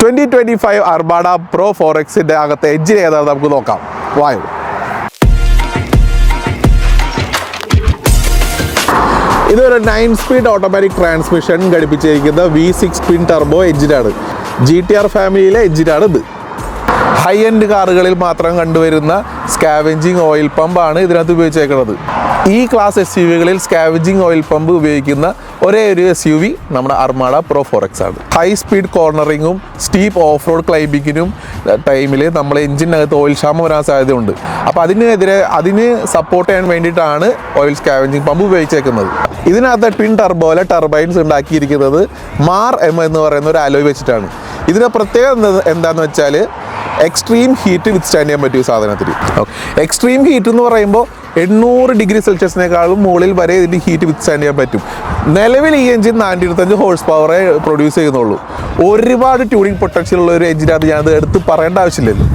2025 armada pro 4Xന്റെ അകത്തെ engine ഏതാണെന്ന് നമുക്ക് നോക്കാം. വായു. ഇതൊരു 9 സ്പീഡ് ഓട്ടോമാറ്റിക് ട്രാൻസ്മിഷൻ ഘടിപ്പിച്ചിരിക്കുന്ന V6 ട്വിൻ ടർബോ എഞ്ചിനാണ്. GTR ഫാമിലിയിലെ എഞ്ചിനാണ് ഇത്. ഹൈ എൻഡ് കാറുകളിൽ മാത്രം കണ്ടുവരുന്ന സ്കാവെഞ്ചിങ് ഓയിൽ പമ്പാണ് ഇതിനകത്ത് ഉപയോഗിച്ചേക്കുന്നത്. ഈ ക്ലാസ് SUVകളിൽ സ്കാവെഞ്ചിങ് ഓയിൽ പമ്പ് ഉപയോഗിക്കുന്ന ഒരേ ഒരു SUV നമ്മുടെ അർമാഡ പ്രോ 4X ആണ്. ഹൈ സ്പീഡ് കോർണറിങ്ങും സ്റ്റീപ്പ് ഓഫ് റോഡ് ക്ലൈംബിങ്ങിനും ടൈമിൽ നമ്മളെ എഞ്ചിനകത്ത് ഓയിൽ ക്ഷാമം വരാൻ സാധ്യതയുണ്ട്. അപ്പോൾ അതിന് സപ്പോർട്ട് ചെയ്യാൻ വേണ്ടിയിട്ടാണ് ഓയിൽ സ്കാവെഞ്ചിങ് പമ്പ് ഉപയോഗിച്ചേക്കുന്നത്. ഇതിനകത്ത് ട്വിൻ ടർബോയിലെ ടർബൈൻസ് ഉണ്ടാക്കിയിരിക്കുന്നത് MAR-M എന്ന് പറയുന്ന ഒരു അലോയ് വെച്ചിട്ടാണ്. ഇതിൻ്റെ പ്രത്യേകത എന്താണെന്ന് വെച്ചാൽ എക്സ്ട്രീം ഹീറ്റ് വിത്ത്സ്റ്റാൻഡ് ചെയ്യാൻ പറ്റിയ സാധനത്തിൽ. എക്സ്ട്രീം ഹീറ്റ് എന്ന് പറയുമ്പോൾ 800 ഡിഗ്രി സെൽഷ്യസിനേക്കാളും മുകളിൽ വരെ ഇതിൻ്റെ ഹീറ്റ് വിത്ത്സ്റ്റാൻഡ് ചെയ്യാൻ പറ്റും. നിലവിൽ ഈ എഞ്ചിൻ 425 ഹോഴ്സ് പവറേ പ്രൊഡ്യൂസ് ചെയ്യുന്നുള്ളൂ. ഒരുപാട് ട്യൂണിങ് പൊട്ടൻഷ്യൽ ഉള്ള ഒരു എഞ്ചിനകത്ത് ഞാനത് എടുത്ത് പറയേണ്ട ആവശ്യമില്ലല്ലോ.